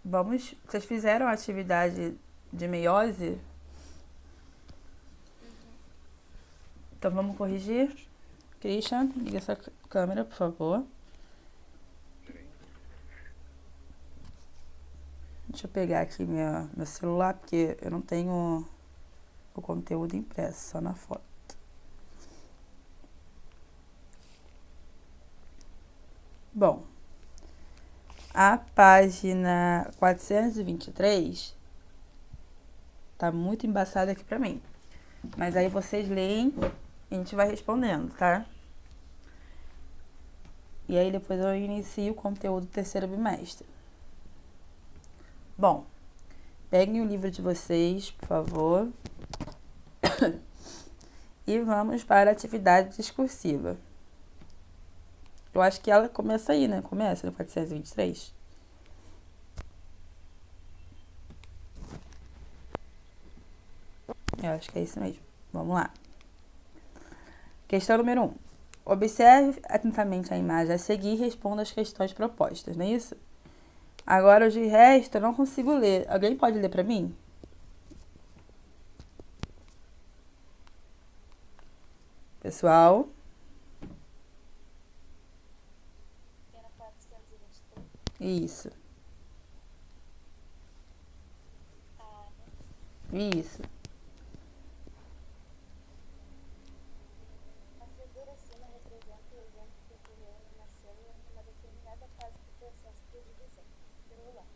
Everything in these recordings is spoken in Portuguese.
Vamos. Vocês fizeram a atividade de meiose? Então vamos corrigir. Christian, liga essa câmera, por favor. Deixa eu pegar aqui meu celular, porque eu não tenho o conteúdo impresso, só na foto. Bom, a página 423 tá muito embaçada aqui pra mim. Mas aí vocês leem e a gente vai respondendo, tá? E aí depois eu inicio o conteúdo do terceiro bimestre. Bom, peguem o livro de vocês, por favor. E vamos para a atividade discursiva. Eu acho que ela começa aí, né? Começa no 423. Eu acho que é isso mesmo. Vamos lá. Questão número 1. Observe atentamente a imagem a seguir e responda as questões propostas, não é isso? Agora, de resto, eu não consigo ler. Alguém pode ler para mim? Pessoal? Era 423. Isso. Isso. A figura acima representa o evento que ocorreu numa célula numa determinada fase do processo de divisão celular.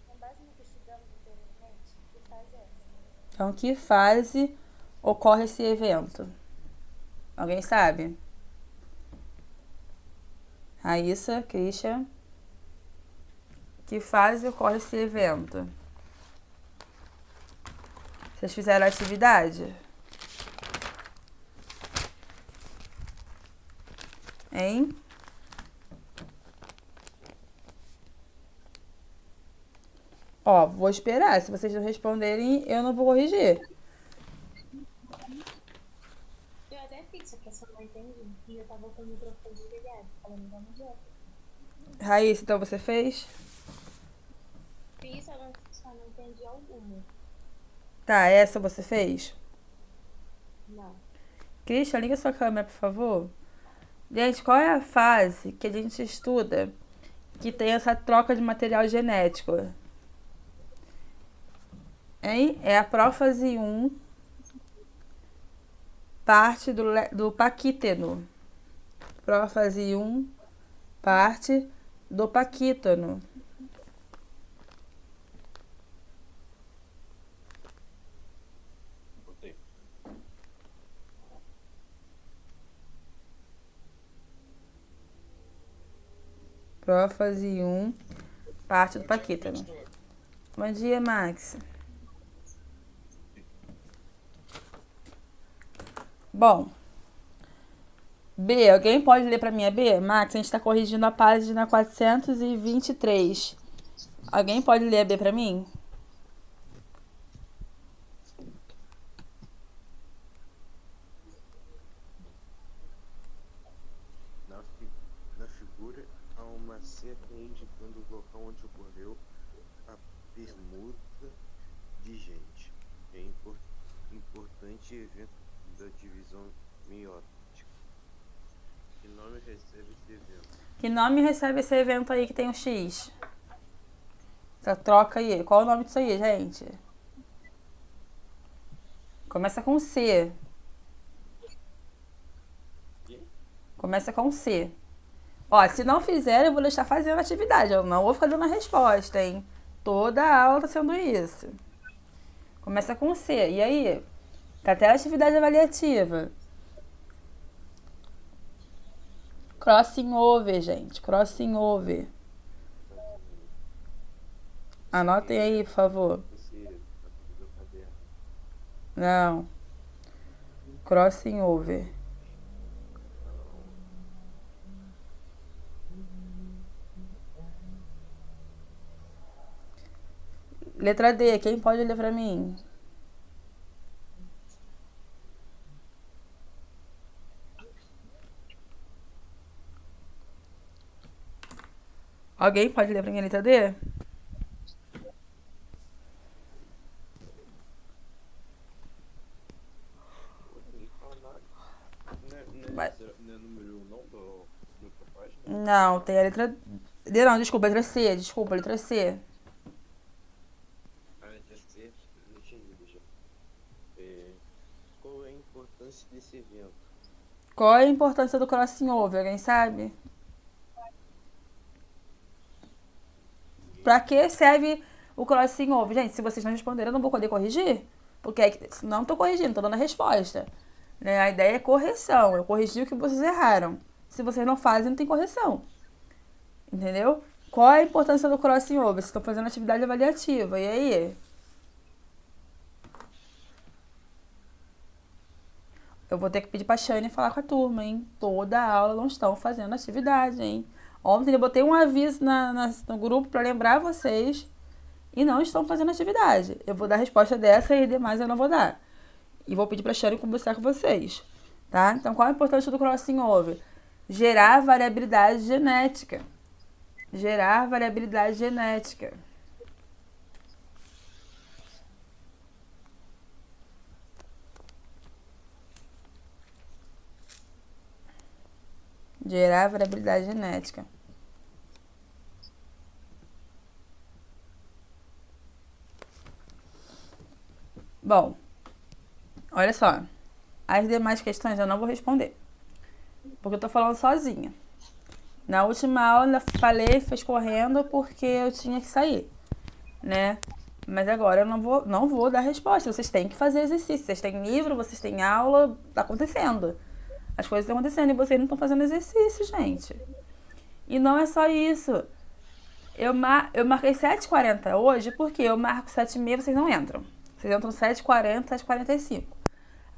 Com base no que estudamos anteriormente, que fase é essa? Então, que fase ocorre esse evento? Alguém sabe? Raíssa, Christian. Que fase ocorre esse evento? Vocês fizeram a atividade? Hein? Ó, vou esperar. Se vocês não responderem, eu não vou corrigir. Eu até fiz, só que eu só não entendi. E eu tava com o microfone desligado, falando igual uma idiota. Raíssa, então você fez? Fiz, só não entendi alguma. Tá, essa você fez? Não. Christian, liga sua câmera, por favor. Gente, qual é a fase que a gente estuda que tem essa troca de material genético? Hein? É a prófase 1, parte do paquíteno. Prófase 1, parte do paquíteno. Prófase 1, parte do paquíteno. Bom dia, Max. Bom, B, alguém pode ler para mim a B? Max, a gente está corrigindo a página 423. Alguém pode ler a B para mim? Na figura, há uma seta indicando o local onde ocorreu a permuta de gente. É importante evento da divisão meiótica. Que nome recebe esse evento? Que nome recebe esse evento aí que tem o X? Essa troca aí. Qual é o nome disso aí, gente? Começa com C. Começa com C. Ó, se não fizer, eu vou deixar fazendo a atividade. Eu não vou ficar dando a resposta, hein? Toda a aula tá sendo isso. Começa com C. E aí? Tá até a atividade avaliativa. Crossing over, gente. Crossing over. Anotem aí, por favor. Não. Crossing over. Letra D, quem pode ler pra mim? Alguém pode ler pra mim a letra D? Ninguém fala nada. Vai. Não é número 1 não do página? Não, tem a letra D. Não, desculpa, letra C. Desculpa, letra C. Ah, já sei. Não tinha lido já. Qual é a importância desse evento? Qual é a importância do crossing over? Alguém sabe? Pra que serve o crossing over? Gente, se vocês não responderam, eu não vou poder corrigir. Porque não tô corrigindo, tô dando a resposta. Né? A ideia é correção. Eu corrigi o que vocês erraram. Se vocês não fazem, não tem correção. Entendeu? Qual é a importância do crossing over? Vocês estão fazendo atividade avaliativa. E aí? Eu vou ter que pedir pra Shane falar com a turma, hein? Toda a aula não estão fazendo atividade, hein? Ontem eu botei um aviso no grupo pra lembrar vocês e não estão fazendo atividade. Eu vou dar a resposta dessa e demais eu não vou dar. E vou pedir pra Shane conversar com vocês, tá? Então, qual a importância do crossing over? Gerar variabilidade genética. Gerar variabilidade genética. Gerar variabilidade genética. Bom, olha só. As demais questões eu não vou responder. Porque eu tô falando sozinha. Na última aula eu falei, fez correndo porque eu tinha que sair, né? Mas agora eu não vou dar resposta. Vocês têm que fazer exercício. Vocês têm livro, vocês têm aula, tá acontecendo. As coisas estão acontecendo e vocês não estão fazendo exercício, gente. E não é só isso. Eu marquei 7h40 hoje porque eu marco 7h30 vocês não entram. Vocês entram 7h40, 7h45.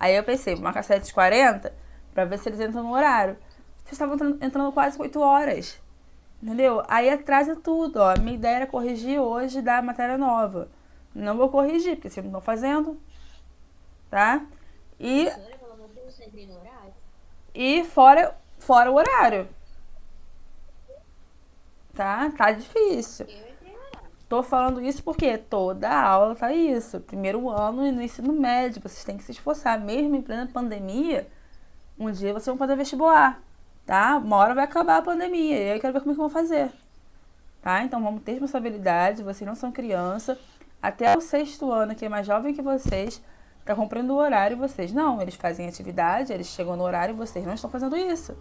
Aí eu pensei, vou marcar 7h40 pra ver se eles entram no horário. Vocês estavam entrando quase 8 horas. Entendeu? Aí atrasa tudo, ó. Minha ideia era corrigir hoje da matéria nova. Não vou corrigir, porque vocês não estão fazendo. Tá? E Professora, pelo amor de Deus, você entrei no horário? E fora o horário. Tá? Tá difícil. Eu entrei no horário. Tô falando isso porque toda aula tá isso. Primeiro ano e no ensino médio. Vocês têm que se esforçar. Mesmo em plena pandemia, um dia vocês vão fazer vestibular. Tá? Uma hora vai acabar a pandemia. E aí eu quero ver como é que vão fazer. Tá? Então vamos ter responsabilidade. Vocês não são criança. Até o 6º ano, que é mais jovem que vocês, tá cumprindo o horário e vocês não. Eles fazem atividade, eles chegam no horário e vocês não estão fazendo isso.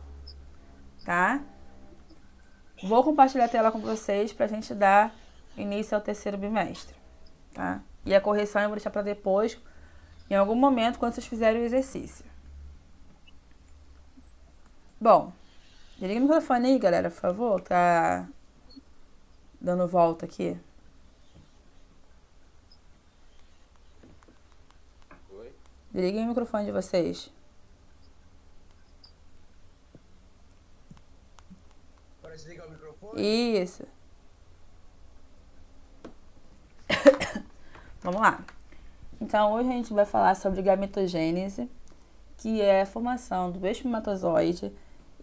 Tá? Vou compartilhar a tela com vocês pra gente dar início ao 3º bimestre. Tá? E a correção eu vou deixar pra depois, em algum momento, quando vocês fizerem o exercício. Bom, desliga o microfone aí, galera, por favor. Tá dando volta aqui. Oi? Desliguem o microfone de vocês. Para desligar o microfone? Isso. Vamos lá. Então, hoje a gente vai falar sobre gametogênese, que é a formação do espermatozoide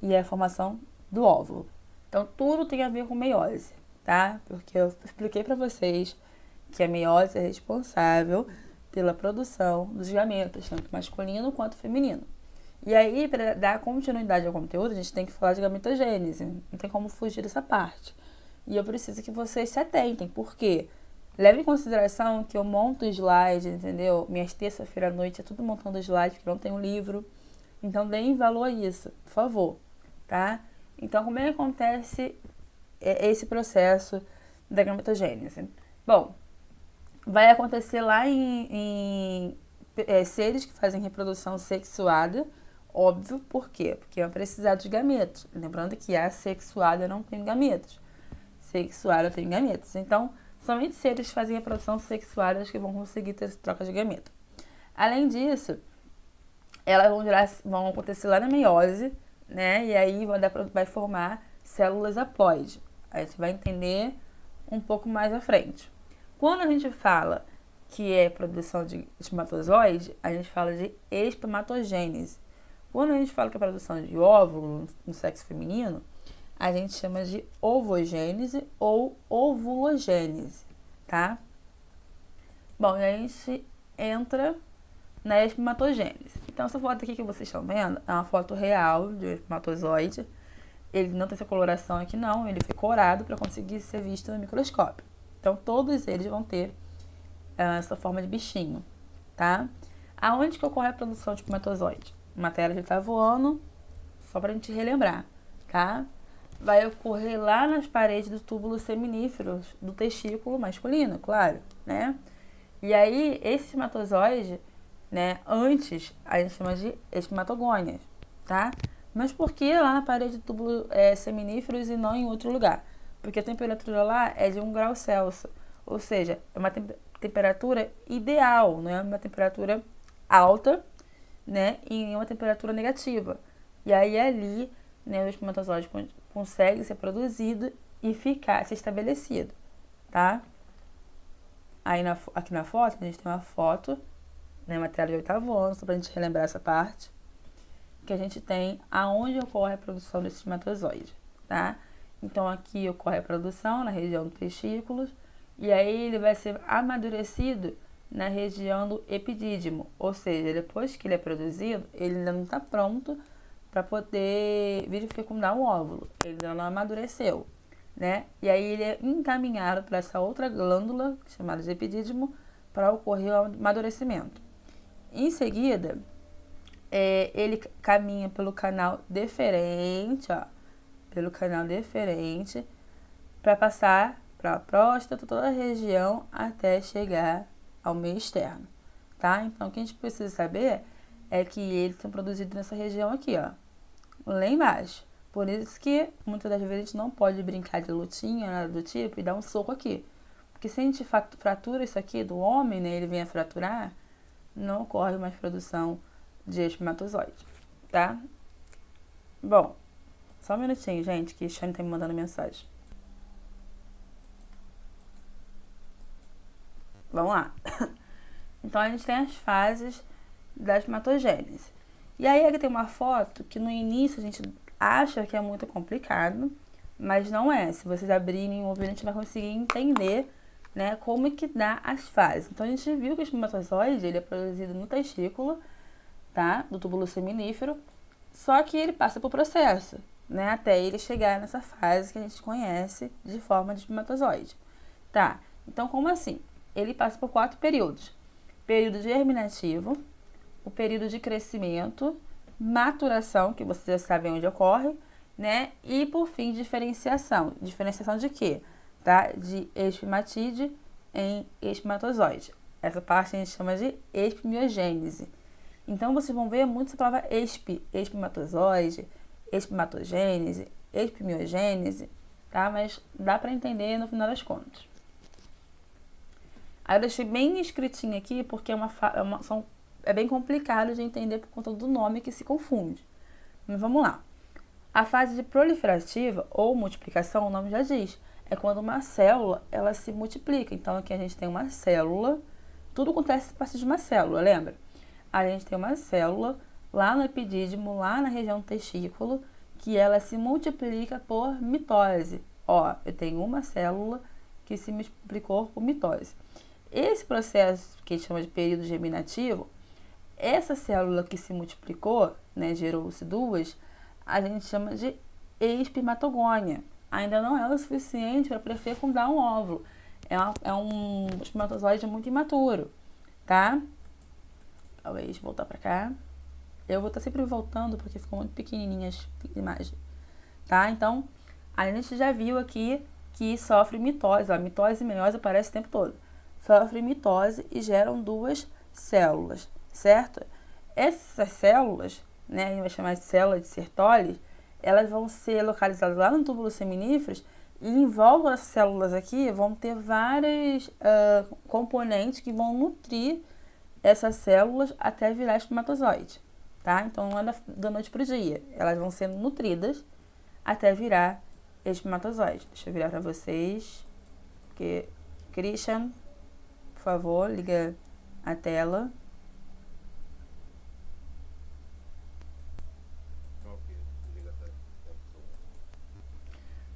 e a formação do óvulo. Então, tudo tem a ver com meiose, tá? Porque eu expliquei pra vocês que a meiose é responsável pela produção dos gametas, tanto masculino quanto feminino. E aí, para dar continuidade ao conteúdo, a gente tem que falar de gametogênese. Não tem como fugir dessa parte. E eu preciso que vocês se atentem. Por quê? Leve em consideração que eu monto slide, entendeu? Minhas terça-feira à noite é tudo montando slide, porque eu não tenho livro. Então, deem valor a isso, por favor, tá? Então, como é que acontece esse processo da gametogênese? Bom, vai acontecer lá em seres que fazem reprodução sexuada, óbvio, por quê? Porque vai precisar dos gametos. Lembrando que a sexuada não tem gametos. Sexuada tem gametos. Então, somente seres que fazem reprodução sexuada que vão conseguir ter essa troca de gameta. Além disso, elas vão acontecer lá na meiose, né? E aí vai formar células haploide. Aí a gente vai entender um pouco mais à frente. Quando a gente fala que é produção de espermatozoide, a gente fala de espermatogênese. Quando a gente fala que é produção de óvulo no sexo feminino, a gente chama de ovogênese ou ovulogênese, tá? Bom, e aí a gente entra na espermatogênese. Então, essa foto aqui que vocês estão vendo é uma foto real de um espermatozoide. Ele não tem essa coloração aqui não, ele foi corado para conseguir ser visto no microscópio. Então, todos eles vão ter essa forma de bichinho, tá? Aonde que ocorre a produção de espermatozoide? Matéria já tá voando, só pra gente relembrar, tá? Vai ocorrer lá nas paredes do túbulo seminíferos do testículo masculino, claro, né? E aí, esse espermatozoide, né, antes a gente chama de espermatogônias, tá? Mas por que lá na parede do túbulo seminíferos e não em outro lugar? Porque a temperatura lá é de 1 grau Celsius, ou seja, é uma temperatura ideal, não é uma temperatura alta, né, e uma temperatura negativa. E aí ali, né, o espermatozoide consegue ser produzido e ficar, ser estabelecido, tá? Aí aqui na foto, a gente tem uma foto, né, matéria de oitavo ano, só pra gente relembrar essa parte, que a gente tem aonde ocorre a produção desse espermatozoide, tá? Então aqui ocorre a produção na região dos testículos, e aí ele vai ser amadurecido na região do epidídimo, ou seja, depois que ele é produzido, ele ainda não está pronto para poder vir fecundar um óvulo, ele ainda não amadureceu, né? E aí ele é encaminhado para essa outra glândula, chamada de epidídimo, para ocorrer o amadurecimento. Em seguida, ele caminha pelo canal deferente, ó, pelo canal deferente, para passar para a próstata, toda a região, até chegar ao meio externo, tá? Então, o que a gente precisa saber é que eles são produzidos nessa região aqui, ó, lá embaixo. Por isso que, muitas das vezes, a gente não pode brincar de lutinha, nada do tipo, e dar um soco aqui. Porque se a gente fratura isso aqui do homem, né, ele vem a fraturar, não ocorre mais produção de espermatozoide, tá? Bom, só um minutinho, gente, que a Shane tá me mandando mensagem. Vamos lá. Então, a gente tem as fases da espermatogênese. E aí, aqui tem uma foto que no início a gente acha que é muito complicado, mas não é. Se vocês abrirem o ouvido, a gente vai conseguir entender, né, como é que dá as fases. Então, a gente viu que o espermatozoide, ele é produzido no testículo, tá? Do túbulo seminífero, só que ele passa por processo, né? Até ele chegar nessa fase que a gente conhece de forma de espermatozoide, tá? Então, como assim? Ele passa por 4 períodos. Período germinativo, o período de crescimento, maturação, que vocês já sabem onde ocorre, né? E, por fim, diferenciação. Diferenciação de quê? Tá? De espermatide em espermatozoide. Essa parte a gente chama de espermiogênese. Então, vocês vão ver muito essa palavra espermatozoide, espermatogênese, espermiogênese, tá? Mas dá para entender no final das contas. Aí eu deixei bem escritinho aqui, porque é bem complicado de entender por conta do nome que se confunde. Mas vamos lá. A fase de proliferativa ou multiplicação, o nome já diz, é quando uma célula ela se multiplica. Então, aqui a gente tem uma célula, tudo acontece a partir de uma célula, lembra? A gente tem uma célula lá no epidídimo, lá na região do testículo, que ela se multiplica por mitose. Ó, eu tenho uma célula que se multiplicou por mitose. Esse processo, que a gente chama de período germinativo, essa célula que se multiplicou, né, gerou-se 2, a gente chama de espermatogônia. Ainda não é o suficiente para poder fecundar um óvulo. É um espermatozoide muito imaturo, tá? Talvez voltar para cá. Eu vou estar sempre voltando porque ficou muito pequenininha as imagens, tá? Então, a gente já viu aqui que sofre mitose. A mitose e meiose aparece o tempo todo. Sofre mitose e geram 2 células, certo? Essas células, né, a gente vai chamar de célula de Sertoli, elas vão ser localizadas lá no túbulo seminíferos e em volta dessas células aqui vão ter vários componentes que vão nutrir essas células até virar espermatozoide, tá? Então, não é da noite pro dia. Elas vão sendo nutridas até virar espermatozoide. Deixa eu virar para vocês, porque Christian, por favor, liga a tela. Ok, liga a tela.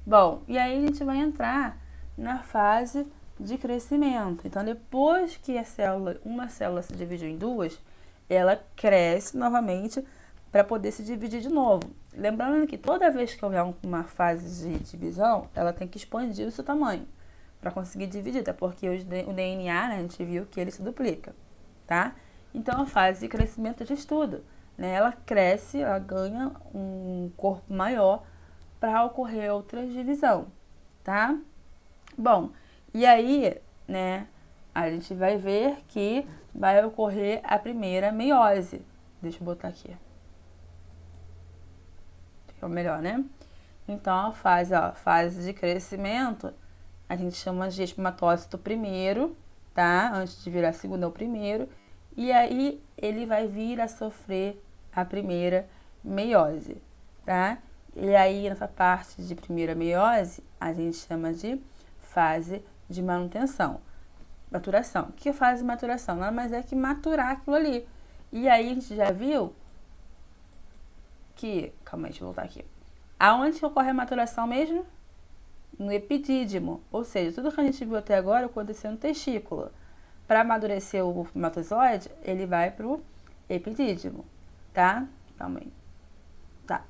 Bom, e aí a gente vai entrar na fase de crescimento. Então, depois que uma célula se dividiu em duas, ela cresce novamente para poder se dividir de novo. Lembrando que toda vez que houver uma fase de divisão, ela tem que expandir o seu tamanho para conseguir dividir, até porque o DNA, né, a gente viu que ele se duplica, tá? Então, a fase de crescimento de estudo, né, ela cresce, ela ganha um corpo maior para ocorrer outra divisão, tá? Bom, e aí, né, a gente vai ver que vai ocorrer a primeira meiose. Deixa eu botar aqui. Ficou melhor, né? Então, a fase de crescimento, a gente chama de espermatócito primeiro, tá? Antes de virar segundo é o primeiro. E aí, ele vai vir a sofrer a primeira meiose, tá? E aí, nessa parte de primeira meiose, a gente chama de fase de manutenção. Maturação. O que é fase de maturação? Nada mais é que maturar aquilo ali. E aí, a gente já viu que... Calma aí, deixa eu voltar aqui. Aonde que ocorre a maturação mesmo? No epidídimo. Ou seja, tudo que a gente viu até agora aconteceu no testículo. Para amadurecer o espermatozoide, ele vai pro epidídimo, tá? Calma aí. Tá.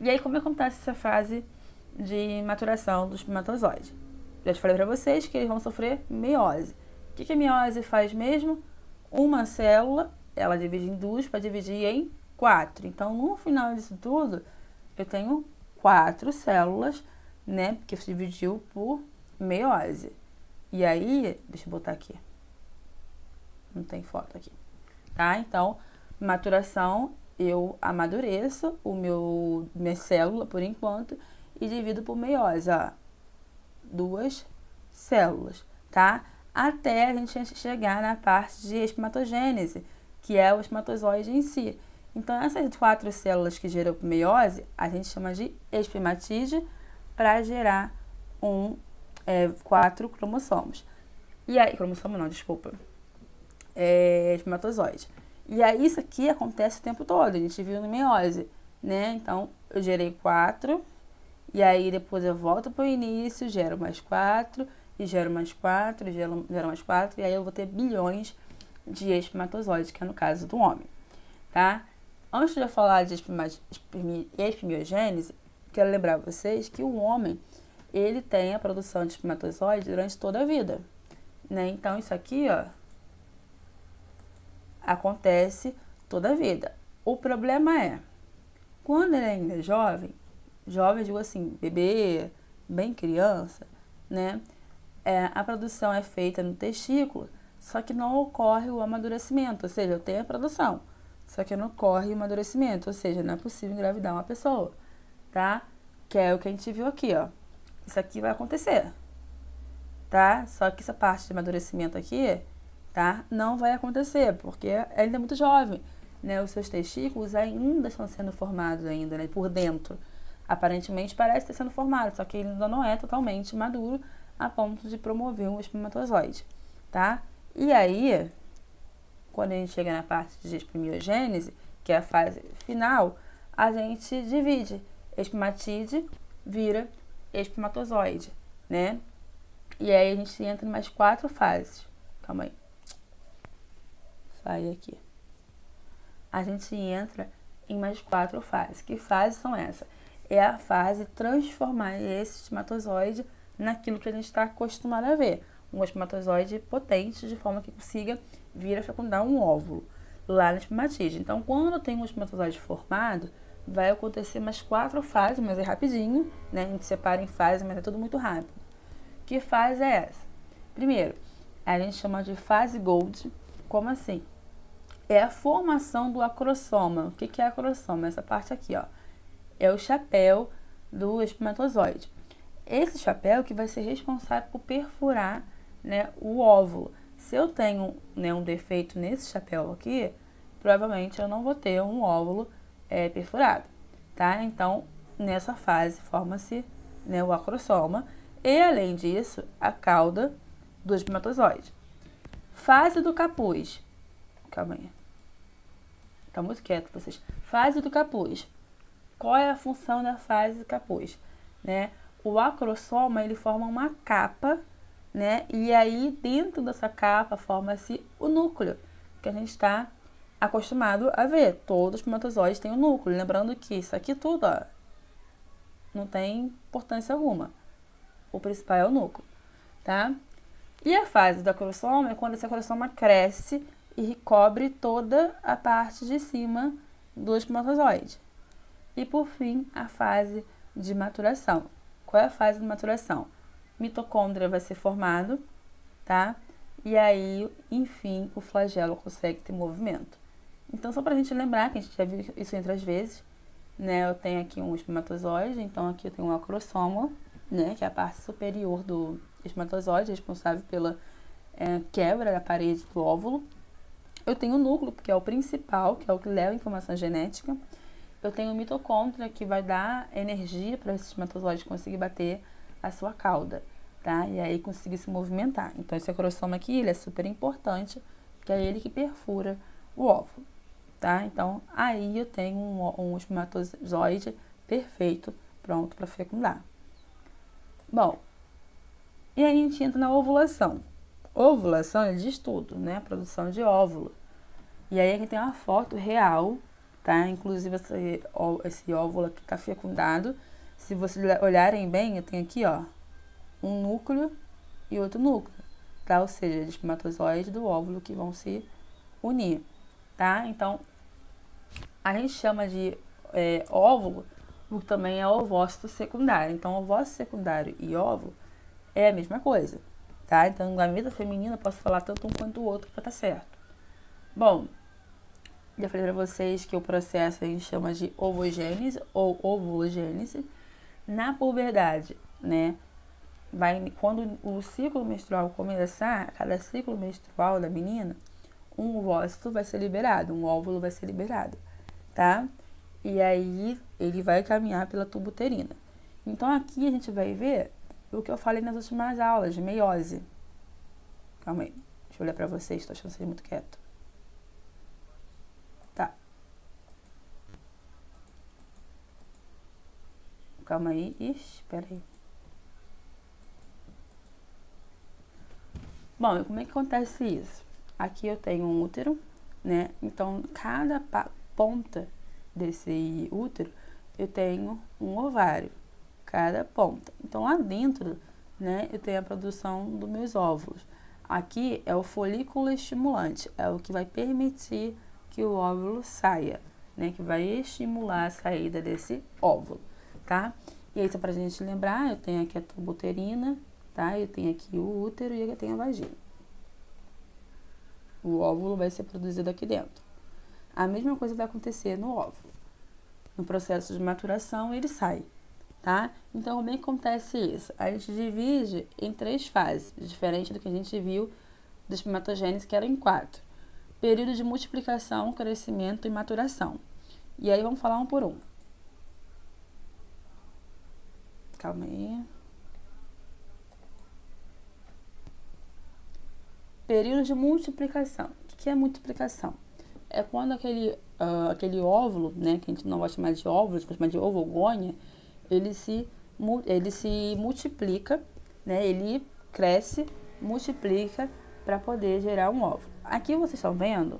E aí, como acontece essa fase de maturação do espermatozoide? Já te falei para vocês que eles vão sofrer meiose. O que a meiose faz mesmo? Uma célula, ela divide em duas para dividir em 4. Então, no final disso tudo, eu tenho 4 células, né? Porque se dividiu por meiose. E aí, deixa eu botar aqui. Não tem foto aqui. Tá? Então, maturação, eu amadureço minha célula, por enquanto, e divido por meiose, ó. 2 células, tá? Até a gente chegar na parte de espermatogênese, que é o espermatozoide em si. Então, essas 4 células que geram meiose, a gente chama de espermatídeo para gerar 4 cromossomos. E aí, cromossomo não, desculpa. Espermatozoide. E aí, isso aqui acontece o tempo todo, a gente viu no meiose, né? Então, eu gerei 4, e aí depois eu volto para o início, gero mais 4, e gero mais 4, gero mais 4, e aí eu vou ter bilhões de espermatozoides, que é no caso do homem, tá? Antes de eu falar de espermiogênese, quero lembrar vocês que o homem, ele tem a produção de espermatozoide durante toda a vida, né? Então, isso aqui, ó, acontece toda a vida. O problema é, quando ele ainda é jovem, digo assim, bebê, bem criança, né? A produção é feita no testículo, só que não ocorre o amadurecimento, ou seja, eu tenho a produção, só que não ocorre o amadurecimento, ou seja, não é possível engravidar uma pessoa, tá? Que é o que a gente viu aqui, ó. Isso aqui vai acontecer, tá? Só que essa parte de amadurecimento aqui, tá? Não vai acontecer, porque ainda é muito jovem, né? Os seus testículos ainda estão sendo formados ainda, né? Por dentro. Aparentemente parece estar sendo formado, só que ele ainda não é totalmente maduro a ponto de promover um espermatozoide, tá? E aí, quando a gente chega na parte de espermiogênese, que é a fase final, a gente divide. Espermatídeo vira espermatozoide, né? E aí a gente entra em mais 4 fases. Calma aí. Sai aqui. A gente entra em mais 4 fases. Que fases são essas? É a fase de transformar esse espermatozoide naquilo que a gente está acostumado a ver. Um espermatozoide potente, de forma que consiga vir a fecundar um óvulo lá no espermatídeo. Então, quando tem um espermatozoide formado, vai acontecer mais 4 fases, mas é rapidinho, né? A gente separa em fases, mas é tudo muito rápido. Que fase é essa? Primeiro, a gente chama de fase Gold. Como assim? É a formação do acrossoma. O que é acrossoma? Essa parte aqui, ó. É o chapéu do espermatozoide. Esse chapéu que vai ser responsável por perfurar, né, o óvulo. Se eu tenho, né, um defeito nesse chapéu aqui, provavelmente eu não vou ter um óvulo perfurado, tá? Então, nessa fase forma-se, né, o acrossoma e, além disso, a cauda do espermatozoide. Fase do capuz. Calma aí. Tá muito quieto vocês. Fase do capuz. Qual é a função da fase do capuz? Né? o acrossoma, ele forma uma capa, né? E aí, dentro dessa capa, forma-se o núcleo, que a gente está acostumado a ver. Todos os espermatozoides têm o núcleo. Lembrando que isso aqui tudo, ó, não tem importância alguma. O principal é o núcleo, tá? E a fase do acrossoma é quando esse acrossoma cresce e recobre toda a parte de cima do espermatozoide. E por fim, a fase de maturação. Qual é a fase de maturação? Mitocôndria vai ser formado, tá? E aí, enfim, o flagelo consegue ter movimento. Então, só pra gente lembrar, que a gente já viu isso outras vezes, né? Eu tenho aqui um espermatozoide, então aqui eu tenho um acrossoma, né? Que é a parte superior do espermatozoide, responsável pela quebra da parede do óvulo. Eu tenho o núcleo, que é o principal, que é o que leva a informação genética. Eu tenho o mitocôndria, que vai dar energia para esse espermatozoide conseguir bater a sua cauda, tá? E aí conseguir se movimentar. Então, esse acrossoma aqui, ele é super importante, porque é ele que perfura o óvulo, tá? Então, aí eu tenho um espermatozoide perfeito, pronto para fecundar. Bom, e aí a gente entra na ovulação. Ovulação, ele diz tudo, né? A produção de óvulo. E aí a gente tem uma foto real, tá? Inclusive esse óvulo aqui tá fecundado. Se vocês olharem bem, eu tenho aqui, ó, um núcleo e outro núcleo, tá? Ou seja, de espermatozoides do óvulo que vão se unir, tá? Então, a gente chama de óvulo, porque também é ovócito secundário. Então, ovócito secundário e óvulo é a mesma coisa, tá? Então, na vida feminina, eu posso falar tanto um quanto o outro para estar certo. Bom, já falei para vocês que o processo a gente chama de ovogênese ou ovulogênese. Na puberdade, né? Quando o ciclo menstrual começar, cada ciclo menstrual da menina, um ovócito vai ser liberado, um óvulo vai ser liberado, tá? E aí ele vai caminhar pela tuba uterina. Então aqui a gente vai ver o que eu falei nas últimas aulas de meiose. Calma aí, deixa eu olhar pra vocês, tô achando vocês muito quieto. Tá. Calma aí, ixi, peraí. Bom, e como é que acontece isso? Aqui eu tenho um útero, né? Então, cada ponta desse útero, eu tenho um ovário, cada ponta. Então, lá dentro, né, eu tenho a produção dos meus óvulos. Aqui é o folículo estimulante, é o que vai permitir que o óvulo saia, né? Que vai estimular a saída desse óvulo, tá? E aí, só pra gente lembrar, eu tenho aqui a tuba uterina, tá? Eu tenho aqui o útero e eu tenho a vagina. O óvulo vai ser produzido aqui dentro. A mesma coisa vai acontecer no óvulo. No processo de maturação, ele sai, tá? Então, como é que acontece isso? A gente divide em 3 fases, diferente do que a gente viu da espermatogênese, que era em 4. Período de multiplicação, crescimento e maturação. E aí, vamos falar um por um. Calma aí. Período de multiplicação. O que é multiplicação? É quando aquele óvulo, né, que a gente não vai chamar de óvulo, a gente vai chamar de ovogônia, ele se multiplica, né, ele cresce, multiplica para poder gerar um óvulo. Aqui vocês estão vendo,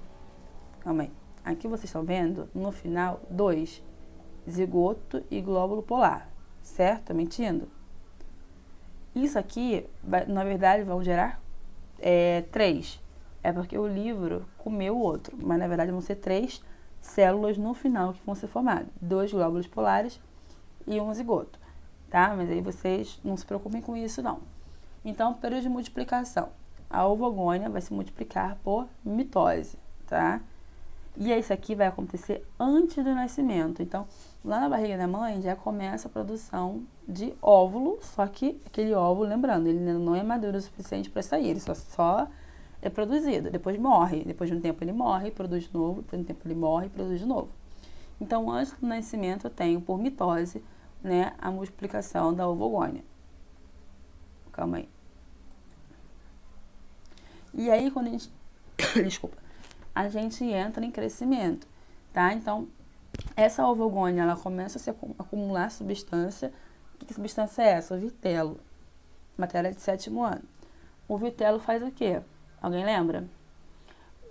calma aí, aqui vocês estão vendo, no final, 2, zigoto e glóbulo polar, certo? Tô mentindo? Isso aqui, na verdade, vão gerar 3. É porque o livro comeu o outro, mas na verdade vão ser 3 células no final que vão ser formadas. 2 glóbulos polares e um zigoto, tá? Mas aí vocês não se preocupem com isso, não. Então, período de multiplicação. A ovogônia vai se multiplicar por mitose, tá? E isso aqui vai acontecer antes do nascimento. Então, lá na barriga da mãe já começa a produção de óvulo, só que aquele óvulo, lembrando, ele não é maduro o suficiente para sair, ele só é produzido, depois morre, depois de um tempo ele morre, produz de novo, depois de um tempo ele morre e produz de novo. Então, antes do nascimento, eu tenho por mitose, né, a multiplicação da ovogônia. Calma aí. E aí, quando a gente... Desculpa. A gente entra em crescimento, tá? Então, essa ovogônia, ela começa a se acumular substância Que substância é essa? O vitelo. Matéria de 7º ano. O vitelo faz o quê? Alguém lembra?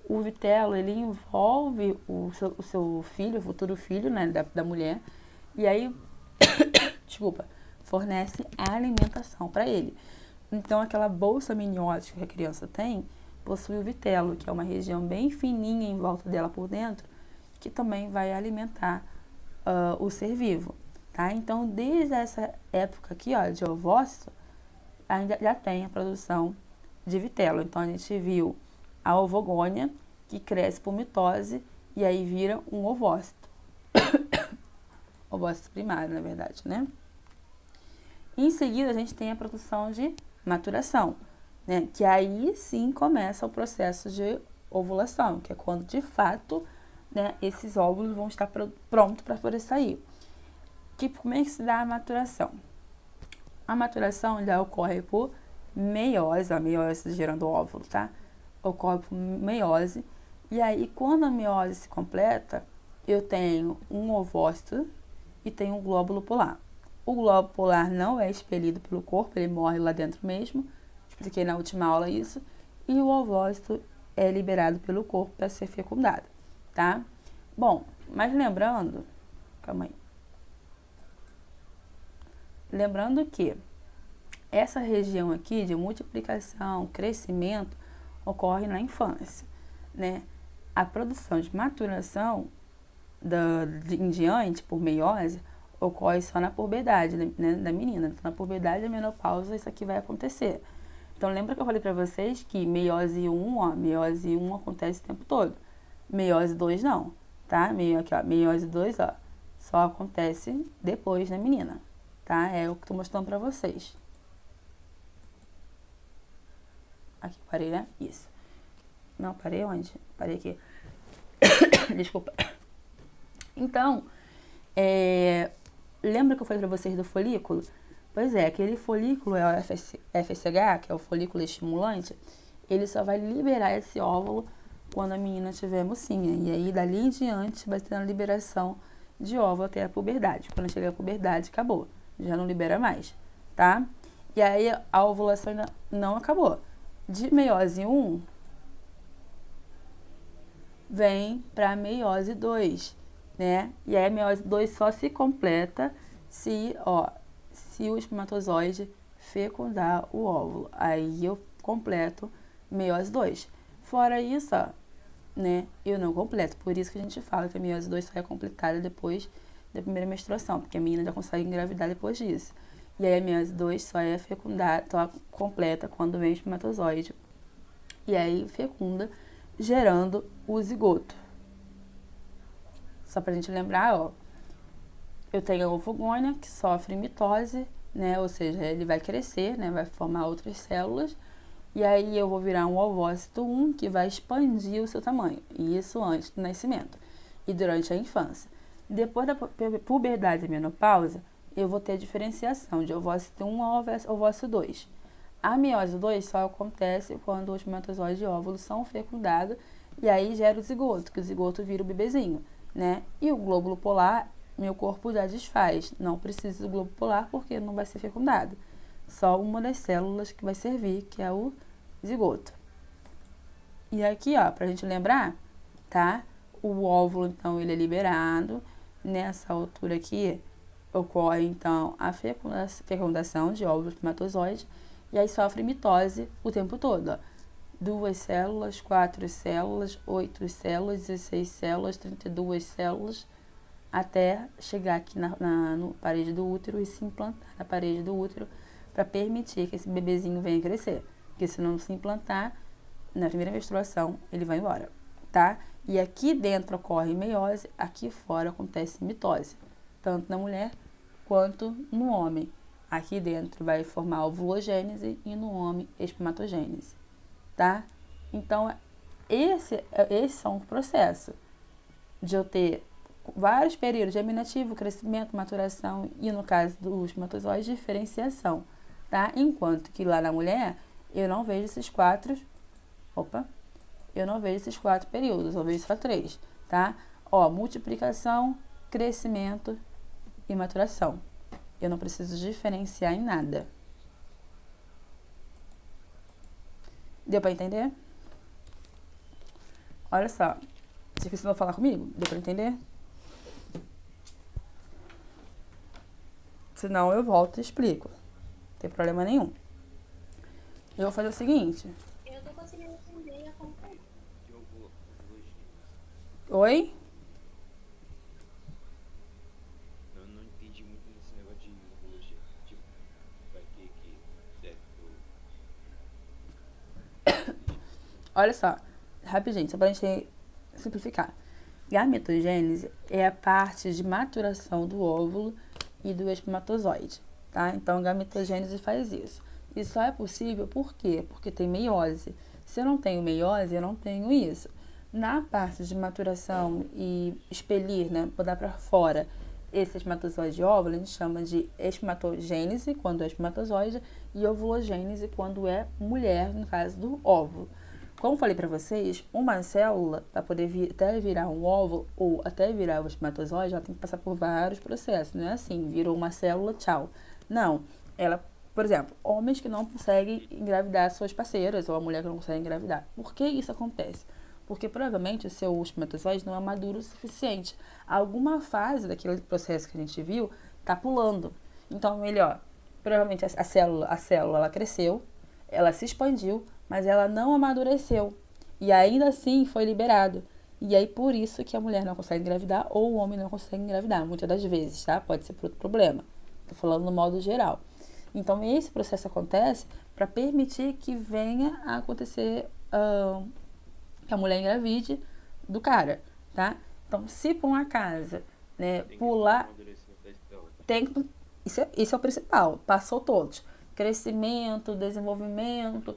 O vitelo, ele envolve o seu filho, o futuro filho, né, da mulher, e aí, desculpa, fornece a alimentação para ele. Então, aquela bolsa amniótica que a criança tem, possui o vitelo, que é uma região bem fininha em volta dela por dentro, que também vai alimentar o ser vivo, tá? Então, desde essa época aqui, ó, de ovócito, ainda já tem a produção de vitelo. Então, a gente viu a ovogônia, que cresce por mitose e aí vira um ovócito. Ovócito primário, na verdade, né? Em seguida, a gente tem a produção de maturação, né? Que aí sim começa o processo de ovulação, que é quando, de fato, né, esses óvulos vão estar prontos para poder sair. Como é que se dá a maturação? A maturação já ocorre por meiose, a meiose gerando óvulo, tá? Ocorre por meiose. E aí, quando a meiose se completa, eu tenho um ovócito e tenho um glóbulo polar. O glóbulo polar não é expelido pelo corpo, ele morre lá dentro mesmo. Expliquei na última aula isso. E o ovócito é liberado pelo corpo para ser fecundado, tá? Bom, mas lembrando... Calma aí. Lembrando que essa região aqui de multiplicação, crescimento, ocorre na infância, né? A produção de maturação em diante, por meiose, ocorre só na puberdade, né, da menina. Então, na puberdade e menopausa, isso aqui vai acontecer. Então, lembra que eu falei pra vocês que meiose 1, ó, meiose 1 acontece o tempo todo. Meiose 2 não, tá? Aqui, ó, meiose 2, ó, só acontece depois na menina, tá? É o que eu tô mostrando pra vocês. Aqui, parei, né? Isso. Não, parei onde? Parei aqui. Desculpa. Então, lembra que eu falei pra vocês do folículo? Pois é, aquele folículo é o FSH, que é o folículo estimulante, ele só vai liberar esse óvulo quando a menina tiver mocinha. E aí, dali em diante, vai ter a liberação de óvulo até a puberdade. Quando chegar a puberdade, acabou. Já não libera mais, tá? E aí, a ovulação ainda não acabou. De meiose 1, vem para meiose 2, né? E aí a meiose 2 só se completa se o espermatozoide fecundar o óvulo. Aí eu completo meiose 2. Fora isso, ó, né, eu não completo. Por isso que a gente fala que a meiose 2 só é completada depois da primeira menstruação, porque a menina já consegue engravidar depois disso. E aí a meiose 2 só é fecundada, só completa quando vem o espermatozoide. E aí fecunda, gerando o zigoto. Só pra gente lembrar, ó, eu tenho a ovogônia que sofre mitose, né? Ou seja, ele vai crescer, né? Vai formar outras células. E aí eu vou virar um ovócito 1 que vai expandir o seu tamanho. E isso antes do nascimento e durante a infância. Depois da puberdade e menopausa, eu vou ter diferenciação de ovócito 1 a ovócito 2. A meiose 2 só acontece quando os espermatozoides e óvulos são fecundados e aí gera o zigoto, que o zigoto vira o bebezinho, né? E o glóbulo polar, meu corpo já desfaz. Não precisa do glóbulo polar porque não vai ser fecundado. Só uma das células que vai servir, que é o zigoto. E aqui, ó, pra gente lembrar, tá? O óvulo, então, ele é liberado. Nessa altura aqui, ocorre, então, a fecundação de óvulos espermatozoides. E aí sofre mitose o tempo todo, ó. 2 células, 4 células, 8 células, 16 células, 32 células, até chegar aqui na parede do útero e se implantar na parede do útero para permitir que esse bebezinho venha crescer. Porque se não se implantar, na primeira menstruação, ele vai embora, tá? E aqui dentro ocorre meiose, aqui fora acontece mitose, tanto na mulher quanto no homem. Aqui dentro vai formar ovulogênese e no homem espermatogênese, tá? Então, esse é um processo de eu ter vários períodos de germinativo, crescimento, maturação e, no caso dos espermatozoides, diferenciação, tá? Enquanto que lá na mulher, eu não vejo esses quatro períodos, eu vejo só 3, tá? Ó, multiplicação, crescimento e maturação, Eu não preciso diferenciar em nada. Deu pra entender? Olha só. Você precisou falar comigo? Deu pra entender? Senão eu volto e explico. Não tem problema nenhum. Eu vou fazer o seguinte. Eu tô conseguindo entender e acompanhar. Que ovulogênese. Oi? Eu não entendi muito nesse negócio de ovulogênese. Tipo, pra que serve Olha só. Rapidinho, só pra gente simplificar. Gametogênese é a parte de maturação do óvulo e do espermatozoide, tá? Então, a gametogênese faz isso. E só é possível por quê? Porque tem meiose. Se eu não tenho meiose, eu não tenho isso. Na parte de maturação e expelir, né, botar para fora esse espermatozoide e óvulo, a gente chama de espermatogênese, quando é espermatozoide, e ovulogênese, quando é mulher, no caso do óvulo. Como falei para vocês, uma célula, para poder até virar um óvulo ou até virar o espermatozoide, ela tem que passar por vários processos. Não é assim, virou uma célula, tchau. Não. Ela, por exemplo, homens que não conseguem engravidar suas parceiras ou a mulher que não consegue engravidar. Por que isso acontece? Porque provavelmente o seu espermatozoide não é maduro o suficiente. Alguma fase daquele processo que a gente viu está pulando. Então, melhor, provavelmente a célula ela cresceu, ela se expandiu, mas ela não amadureceu. E ainda assim foi liberado. E aí por isso que a mulher não consegue engravidar ou o homem não consegue engravidar, muitas das vezes, tá? Pode ser por outro problema. Tô falando no modo geral. Então esse processo acontece para permitir que venha a acontecer que a mulher engravide do cara, tá? Então se por um acaso, né, pular... Isso é o principal, passou todos. Crescimento, desenvolvimento,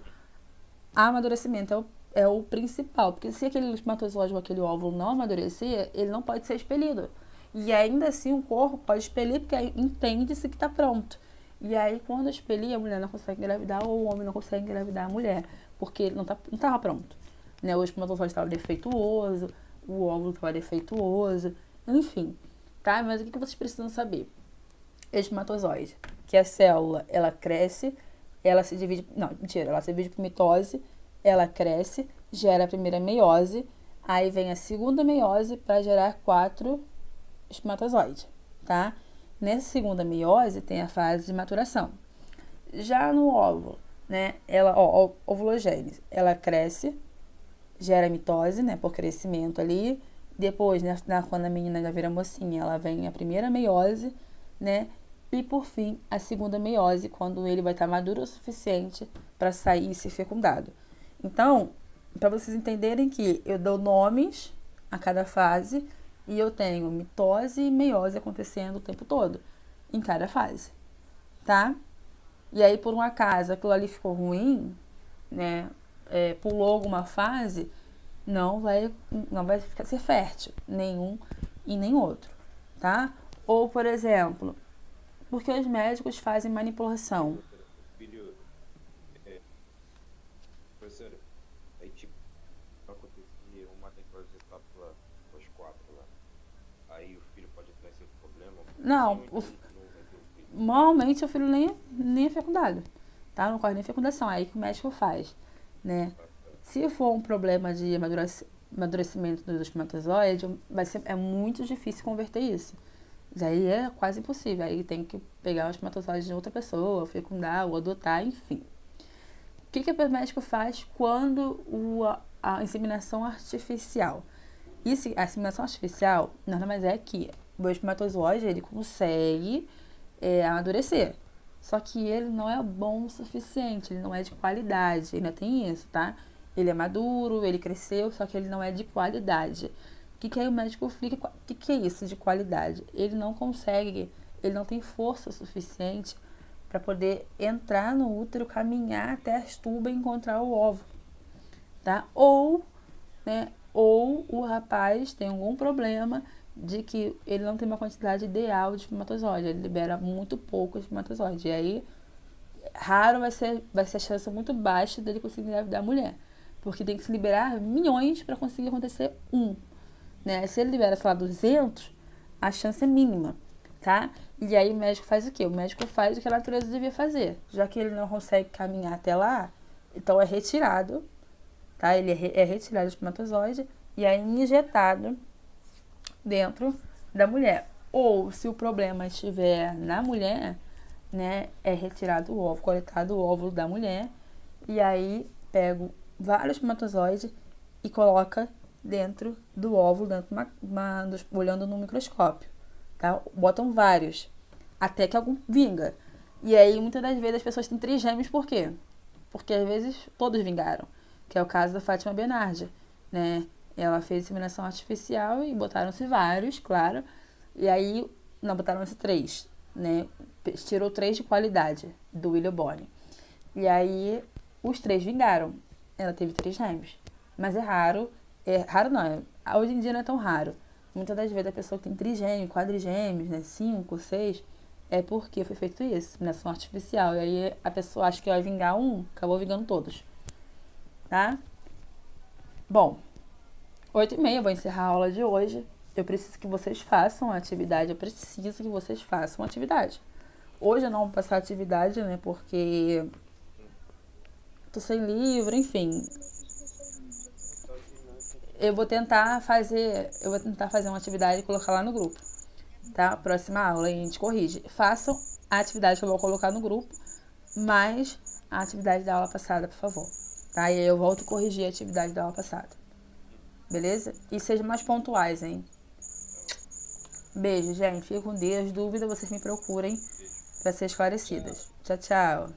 amadurecimento é o principal, porque se aquele espermatozoide ou aquele óvulo não amadurecer, ele não pode ser expelido. E ainda assim o corpo pode expelir, porque entende-se que está pronto. E aí quando expelir, a mulher não consegue engravidar ou o homem não consegue engravidar a mulher, porque ele não estava pronto. Né? O espermatozoide estava defeituoso, o óvulo estava defeituoso, enfim. Tá? Mas o que vocês precisam saber? Espermatozoide, que a célula, ela cresce, ela se divide, não, mentira, ela se divide por mitose, ela cresce, gera a primeira meiose, aí vem a segunda meiose para gerar 4 espermatozoides, tá? Nessa segunda meiose tem a fase de maturação. Já no óvulo, né, ovulogênese, ela cresce, gera mitose, né, por crescimento ali, depois, né, quando a menina já vira mocinha, ela vem a primeira meiose, né, e por fim, a segunda meiose, quando ele vai estar maduro o suficiente para sair e ser fecundado. Então, para vocês entenderem que eu dou nomes a cada fase e eu tenho mitose e meiose acontecendo o tempo todo, em cada fase, tá? E aí, por um acaso, aquilo ali ficou ruim, né, pulou alguma fase, não vai ser fértil, nenhum e nem outro, tá? Ou, por exemplo... Porque os médicos fazem manipulação. Filho, professora, aí tipo, acontecer uma daquelas etapas lá, as 4 lá, aí o filho pode entrar em seu problema? Não, Não vai ter o filho. normalmente o filho nem é fecundado, tá? Não ocorre nem fecundação, é aí que o médico faz, né? Se for um problema de amadurecimento do espermatozoide, é muito difícil converter isso. Daí é quase impossível. Aí tem que pegar o espermatozoide de outra pessoa, fecundar ou adotar, enfim. O que o médico faz quando a inseminação artificial? A inseminação artificial nada mais é que o espermatozoide ele consegue amadurecer. Só que ele não é bom o suficiente, ele não é de qualidade, ainda tem isso, tá? Ele é maduro, ele cresceu, só que ele não é de qualidade. O que aí o médico explica? O que é isso de qualidade? Ele não consegue, ele não tem força suficiente para poder entrar no útero, caminhar até as tubas e encontrar o óvulo, tá? Ou o rapaz tem algum problema de que ele não tem uma quantidade ideal de espermatozoide, ele libera muito pouco espermatozoide. E aí, raro vai ser a chance muito baixa dele conseguir engravidar a mulher, porque tem que se liberar milhões para conseguir acontecer um. Né? Se ele libera, sei lá, 200, a chance é mínima. tá? E aí o médico faz o quê? O médico faz o que a natureza devia fazer. Já que ele não consegue caminhar até lá, então é retirado, tá? Ele é retirado do espermatozoide e é injetado dentro da mulher. Ou, se o problema estiver na mulher, né, é retirado o óvulo, coletado o óvulo da mulher, e aí pego vários espermatozoides e coloca dentro do óvulo, dentro olhando no microscópio, tá? Botam vários, até que algum vinga. E aí, muitas das vezes, as pessoas têm trigêmeos, por quê? Porque, às vezes, todos vingaram, que é o caso da Fátima Bernardi, né? Ela fez inseminação artificial e botaram-se vários, claro, e aí, não, botaram-se 3, né? Tirou 3 de qualidade do William Bonner. E aí, os 3 vingaram. Ela teve 3 gêmeos. Mas é raro não, hoje em dia não é tão raro. Muitas das vezes a pessoa que tem trigêmeo, quadrigêmeos, né, 5, 6, é porque foi feito isso, inseminação artificial. E aí a pessoa acha que vai vingar um, acabou vingando todos. Tá? Bom, 8h30, eu vou encerrar a aula de hoje. Eu preciso que vocês façam a atividade, Hoje eu não vou passar a atividade, né, porque tô sem livro, enfim. Eu vou tentar fazer uma atividade e colocar lá no grupo, tá? Próxima aula a gente corrige. Façam a atividade que eu vou colocar no grupo, mais a atividade da aula passada, por favor. Tá? E aí eu volto a corrigir a atividade da aula passada. Beleza? E sejam mais pontuais, hein? Beijo, gente. Fiquem com Deus. Dúvida, vocês me procurem para ser esclarecidas. Tchau, tchau.